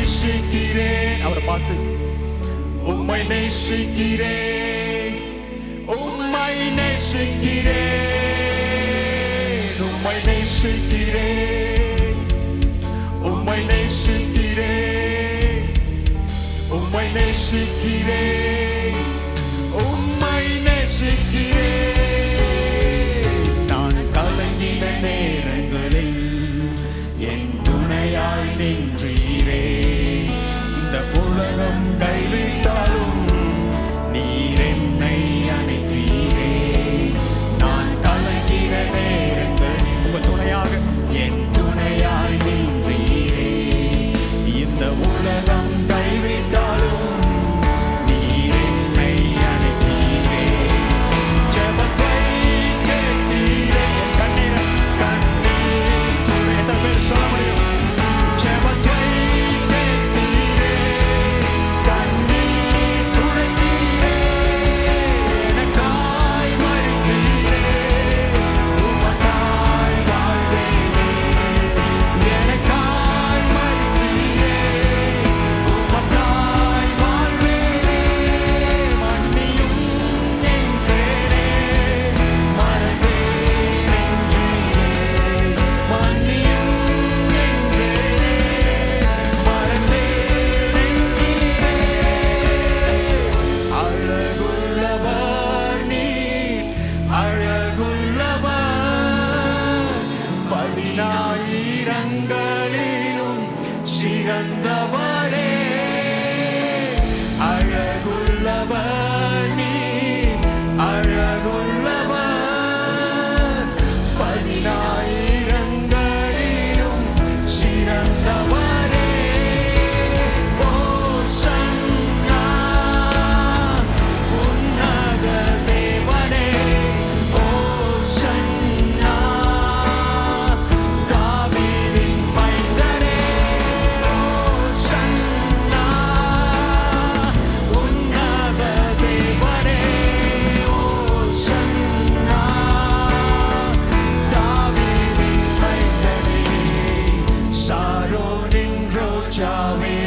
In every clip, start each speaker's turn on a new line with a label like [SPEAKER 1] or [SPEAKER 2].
[SPEAKER 1] நேசிக்கிறேன். அவரை பார்த்து உம்மை நேசிக்கிறேன், உம்மை நேசிக்கிறேன், உம்மை நேசிக்கிறேன், உம்மை நேசிக்கிறேன், உம்மை நேசிக்கிறேன், உம்மை நேசிக்கிறேன். நான் கலங்கின நேரங்களில் என் துணையாய் நின்றீரே. இந்த உலகம் கைவிட்டாலும் நீர் என்னை அணைத்தீரே. நான் கலங்கின நேரங்களில் உங்க துணையாக என் துணையாய் நின்றீரே. இந்த உலகம் கைவிட்டாலும் நீர் என்னை அணைத்தீரே. ஜெபத்தை கேட்டீரே. என் கண்ணீர் துணை. எத்தனை பேர் சொல்ல முடியும்? ஜெபத்தை கேட்டீரே, கண்ணீர் துடைத்தீரே, எனக்காய் மரித்தீரே, உமக்காய் வாழ்வேனே. எனக்காய் மரித்தீரே, உமக்காய் வாழ்வேனே. மன்னியும் என்றேனே, மறந்தேன் என்றீரே. மன்னியும் என்றேனே, மறந்தேன் என்றீரே. அழகுள்ளவர் நீர், அழகுள்ளவர், 10,000ங்களிலும் சிறந்தவரே. அழகுள்ளவர் நீர், அழகுள்ளவர், 10,000ங்களிலும் சிறந்தவரே. ஓசன்னா உன்னத தேவனே. ஓசன்னா தாவீதின் மைந்தனே. ஓசன்னா உன்னத தேவனே. ஓசன்னா தாவீதின் மைந்தனே. சாரோனின் ரோஜாவே,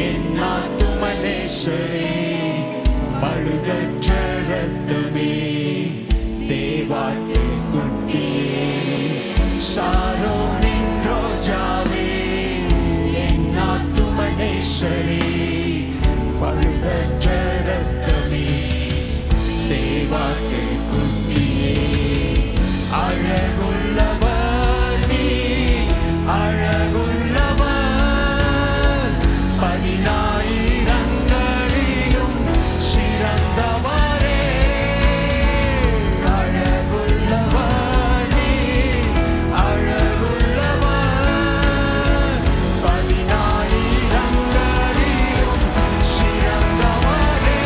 [SPEAKER 1] என் ஆத்தும நேசரே, பழுதற்ற இரத்தமே, தேவாட்டு குட்டியே. சாரோனின் ரோஜாவே, என் ஆத்தும நேசரே, பழுதற்ற இரத்தமே, தேவாட்டு குட்டியே. அழகுள்ளவர் நீர், அழகுள்ளவர், 10,000ங்களிலும் சிறந்தவரே. அழகுள்ளவர் நீர், அழகுள்ளவர், 10,000ங்களிலும் சிறந்தவரே.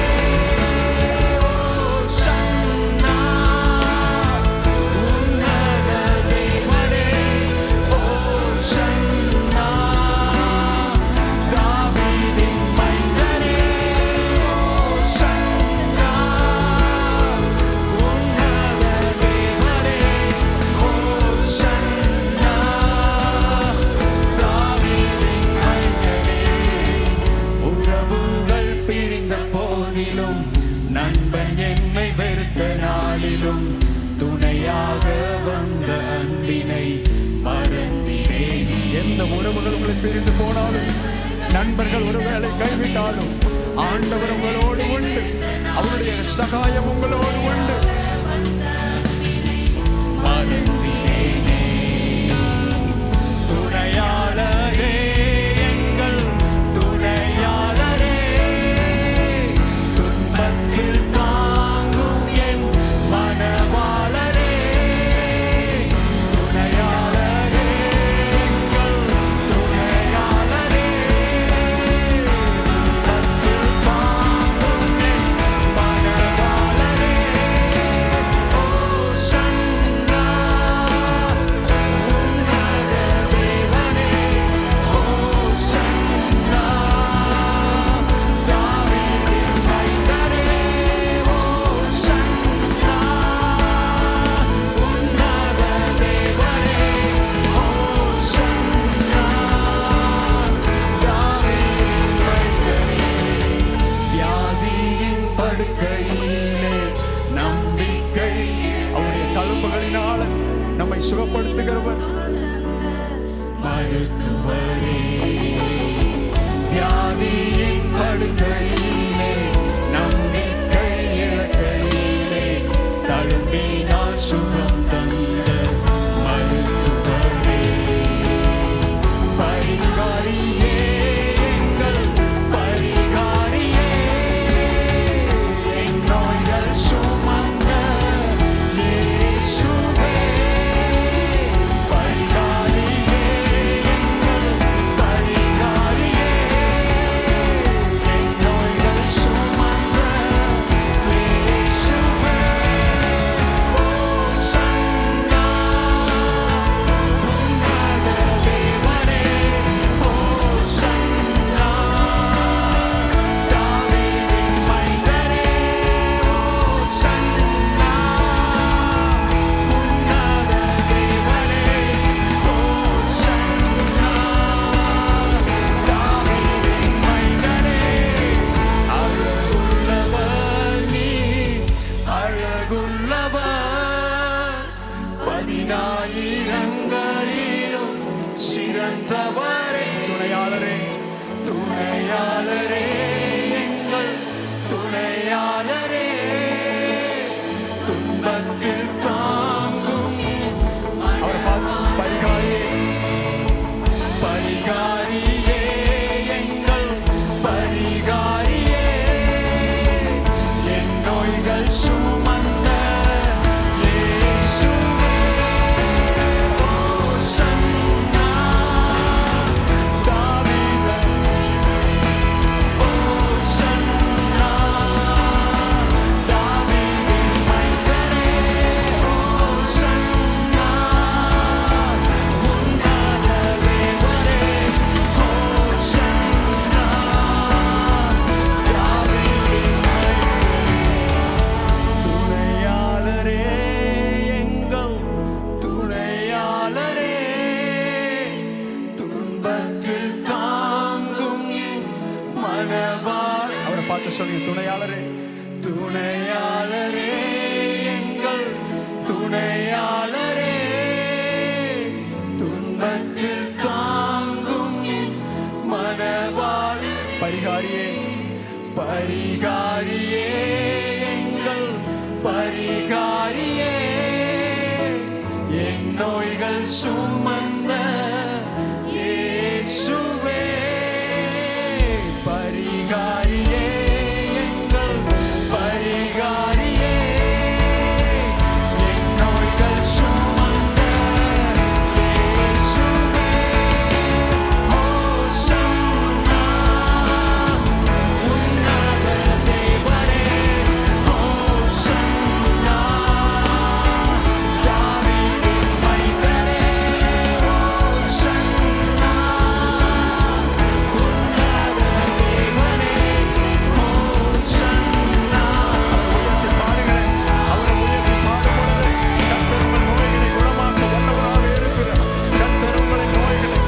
[SPEAKER 1] ஓசன்னா உன்னத தேவனே. ஓசன்னா தாவீதின் மைந்தனே. ஓசன்னா உன்னத தேவனே. ஓசன்னா தாவீதின் மைந்தனே. உறவுகள் பிரிந்த போதிலும், நண்பன் என்னை வெறுத்த நாளிலும், துணையாக வந்த அன்பினை மறந்தினேன். எந்த உறவுகள் உங்களை பிரிந்து போனாலும், நண்பர்கள் ஒருவேளை கைவிட்டாலும், ஆண்டவர் உங்களோடு உண்டு. அவருடைய சகாயம் உங்களோடு உண்டு. மறந்தினேனே. துணையாளரே, எங்கள் துணையாளரே, துன்பத்தில் தாங்கும் என் மனவாளரே. துணையாளரே, எங்கள் துணையாளரே, துன்பத்தில் தாங்கும் என் மனவாளரே. மருத்துவரே, வியாதியின் படுக்கையிலே நம்பிக்கை இழக்கையிலே தழும்பினால் சுகம் தந்த மருத்துவரே, பரிகாரியே, எங்கள் பரிகாரியே, என் நோய்கள் சுமந்த இயேசுவே, பரிகாரியே, எங்கள் பரிகாரியே, என் நோய்கள் சுமந்த இயேசுவே, ஓசன்னா, உன்னத தேவனே, ஓசன்னா, தாவீதின் மைந்தரே, ஓசன்னா, உன்னத தேவனே, ஓசன்னா, தாவீதின் மைந்தரே, அழகுள்ளவர் நீ, அழகுள்ளவர், 10,000ங்களிலும் சிறந்தவரே, துணையாளரே, துணையாளரே, எங்கள் துணையாளரே, துன்பத்தில் தாங்கும் அவரை பார்த்து பரிகாரியே, பரிகாரியே, எங்கள் பரிகாரியே, என் நோய்கள் சுமந்த இயேசுவே, ஓசன்னா, தாவீதின், ஓசன்னா, தாவீதின் மைந்தரே, ஓசன்னா, உன்னத தேவனே, ஓசன்னா, தாவீதின் துணையாளரே, எங்கள் துணையாளரே, துன்பத்தில் தாங்கும் மனவாள், அவரை பார்த்து சொல்லுங்க, துணையாளரே, துணையாளரே, எங்கள் துணையாளரே, துன்பத்தில் தாங்கும் மனவாள், பரிகாரியே, பரிகாரியே, எங்கள் பரிகாரியே, என் நோய்கள் சுமந்த இயேசுவே, பரிகாரியே, எங்கள் பரிகாரியே, என் நோய்கள் சுமந்த இயேசுவே, ஓசன்னா, உன்னத தேவனே, ஓசன்னா, தாவீதின் மைந்தரே, ஓசன்னா, உன்னத தேவனே, ஓசன்னா. உயர்த்தி பாடுகிறேன், அவரை உயர்த்தி பாடும்பொழுது கர்த்தர் உங்கள் நோய்களை குணமாக்க வல்லவராக இருக்கிறார். கர்த்தர் உங்கள் நோய்களை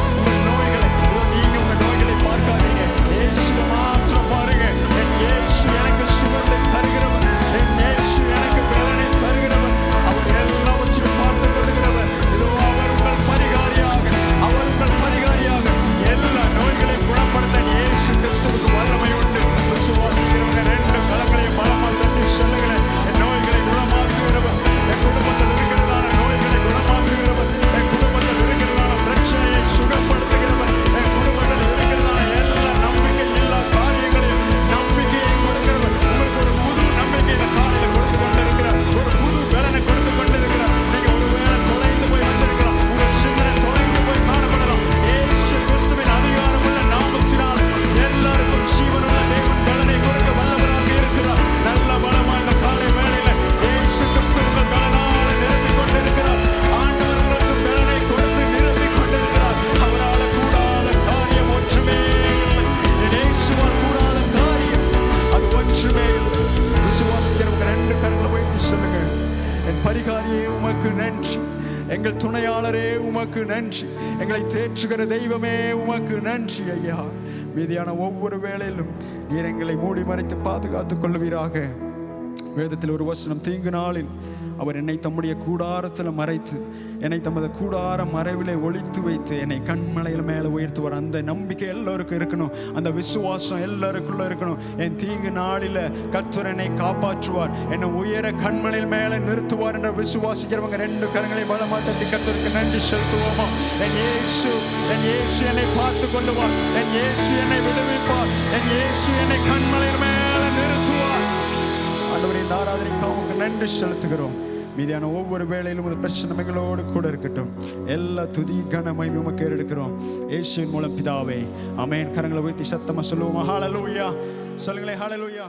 [SPEAKER 1] இதோ நீங்க உங்க நோய்களை பார்க்காதீங்க, இயேசுவை மாத்திரம் பாருங்க. என் இயேசு எனக்கு சுகத்தை தருகிறவர், என் இயேசு எனக்கு பலனை தருகிறவர், அவர் எல்லாவற்றையும் பார்த்துக் கொள்கிறவர். இதோ அவர் உங்கள் பரிகாரியாக, அவர் உங்கள் பரிகாரியாக எல்லா நோய்களையும் குணப்படுத்த இயேசு கிறிஸ்துவுக்கு வல்லமை உண்டு. விசுவாசிக்கிறவங்க ரெண்டு கரங்களையும் பலமால் தட்டி சொல்லுகிறேன், என் நோய்களை குணமாக்குகிறவர், என் குடும்பத்தில் இருக்கிறதான நோய்களை குணமாக்குகிறவர், என் குடும்பத்தில் இருக்கிறதான பிரச்சனையை சுகப்படுத்துகிறவர், என் குடும்பத்தில் இருக்கிறதான எல்லா நம்பிக்கை இல்லா காரியங்களையும் நம்பிக்கையை கொடுக்கிறவர். உங்களுக்கு ஒரு புது நம்பிக்கை இந்த காலையில் கொடுத்து கொண்டிருக்கிறார், ஒரு புது பலனை கொடுத்து கொண்டிருக்கிறார். நீங்க ஒருவேளை தொலைந்து போய் வந்திருக்கலாம், உங்கள் சிந்தனை தொலைந்து போய் காணப்படலாம். இயேசு கிறிஸ்துவின் அதிகாரமுள்ள நாமத்தினால் எல்லாருக்கும் ஜீவனுள்ள தேவன் பலனை கொடுக்க வல்லவராக இருக்கிறார். நல்ல பலமா இந்த காலை வேளையில இயேசு கிறிஸ்து உங்கள் பலனால் நிரப்பிக் கொண்டிருக்கிறார். ஆண்டவர் உங்களுக்கு பலனை கொடுத்து நிரப்பிக் கொண்டிருக்கிறார். அவரால் கூடாத காரியம் ஒன்றுமே இல்லை. என் இயேசுவால் கூடாத காரியம் அது ஒன்றுமே இல்லை. விசுவாசிக்கிறவங்க ரெண்டு கரங்களை வைத்து சொல்லுங்க, என் பரிகாரியே உமக்கு நன்றி, எங்கள் துணையாளரே உமக்கு நன்றி, எங்களை தேற்றுகிற தெய்வமே உமக்கு நன்றி ஐயா. மீதியான ஒவ்வொரு வேளையிலும் நீர் எங்களை மூடி மறைத்து பாதுகாத்துக் கொள்வீராக. வேதத்தில் ஒரு வசனம், தீங்கு நாளில் அவர் என்னை தம்முடைய கூடாரத்தில் மறைத்து, என்னை தமது கூடார மறைவிலே ஒளித்து வைத்து, என்னை கண்மலையில் மேலே உயர்த்துவார். அந்த நம்பிக்கை எல்லாருக்கும் இருக்கணும், அந்த விசுவாசம் எல்லாருக்குள்ள இருக்கணும். என் தீங்கு நாளில் கர்த்தர் என்னை காப்பாற்றுவார், என்னை உயர கண்மலையில் மேலே நிறுத்துவார் என்ற விசுவாசிக்கிறவங்க 2 கரங்களை பலமா தட்டி கர்த்தருக்கு நன்றி செலுத்துவோமா? என் இயேசு என்னை பார்த்து கொள்ளுவார், என் இயேசு என்னை விடுவிப்பார், என் இயேசு என்னை கண்மலையில் மேலே நிறுத்துவார். ஆண்டவரே, இந்த ஆராதனைக்கு அவங்களுக்கு நன்றி செலுத்துகிறோம். மீதியான ஒவ்வொரு வேளையிலும் ஒரு பிரச்சனை எங்களோடு கூட இருக்கட்டும். எல்லா துதி கனமை உமக்கு ஏறெடுக்கிறோம் இயேசுவின் மூலம் பிதாவே, ஆமென். கரங்களை உயர்த்தி சத்தமா சொல்லுவோம் ஹல்லேலூயா. சொல்லுங்களேன் ஹல்லேலூயா.